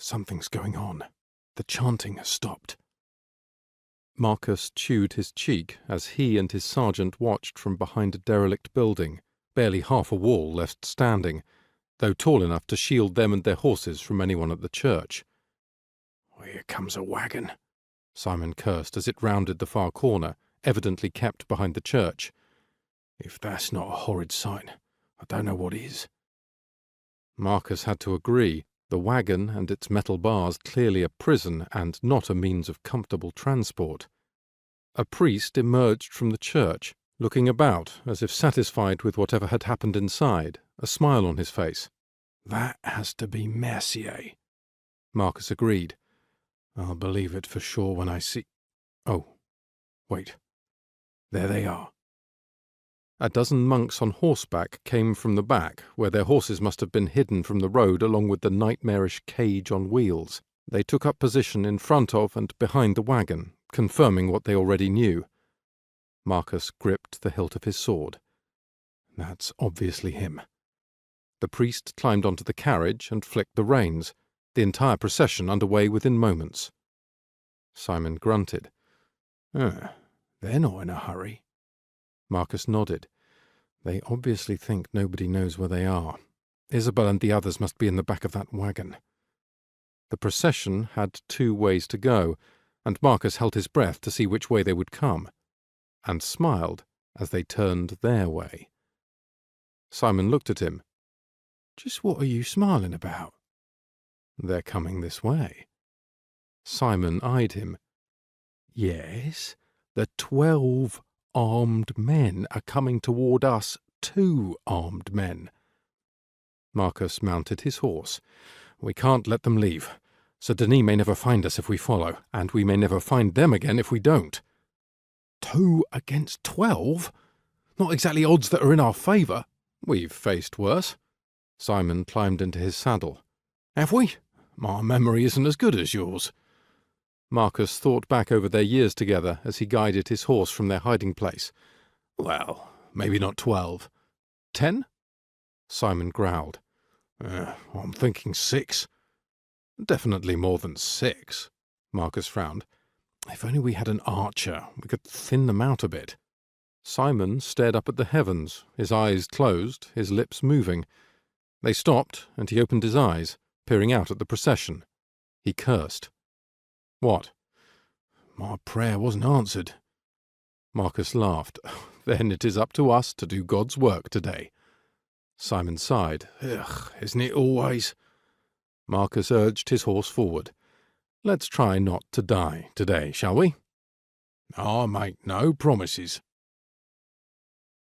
Something's going on. The chanting has stopped. Marcus chewed his cheek as he and his sergeant watched from behind a derelict building, barely half a wall left standing, though tall enough to shield them and their horses from anyone at the church. "Here comes a wagon," Simon cursed as it rounded the far corner, evidently kept behind the church. "If that's not a horrid sign, I don't know what is." Marcus had to agree. The wagon and its metal bars clearly a prison and not a means of comfortable transport. A priest emerged from the church, looking about as if satisfied with whatever had happened inside, a smile on his face. "That has to be Mercier," Marcus agreed. "I'll believe it for sure when I see—" Oh, wait. There they are. A dozen monks on horseback came from the back, where their horses must have been hidden from the road along with the nightmarish cage on wheels. They took up position in front of and behind the wagon, confirming what they already knew. Marcus gripped the hilt of his sword. That's obviously him. The priest climbed onto the carriage and flicked the reins, the entire procession underway within moments. Simon grunted. They're not in a hurry." Marcus nodded. "They obviously think nobody knows where they are. Isabel and the others must be in the back of that wagon." The procession had 2 ways to go, and Marcus held his breath to see which way they would come, and smiled as they turned their way. Simon looked at him. "Just what are you smiling about?" "They're coming this way." Simon eyed him. "Yes, the 12 armed men are coming toward us, 2 armed men." Marcus mounted his horse. "We can't let them leave. Sir Denis may never find us if we follow, and we may never find them again if we don't." 2 against 12? Not exactly odds that are in our favour. We've faced worse. Simon climbed into his saddle. "Have we? My memory isn't as good as yours." Marcus thought back over their years together as he guided his horse from their hiding place. "Well, maybe not 12. 10? Simon growled. "I'm thinking 6. "Definitely more than 6. Marcus frowned. "If only we had an archer, we could thin them out a bit." Simon stared up at the heavens, his eyes closed, his lips moving. They stopped, and he opened his eyes, peering out at the procession. He cursed. "What?" "My prayer wasn't answered." Marcus laughed. "Then it is up to us to do God's work today." Simon sighed. "Ugh, isn't it always?" Marcus urged his horse forward. "Let's try not to die today, shall we?" "I make no promises."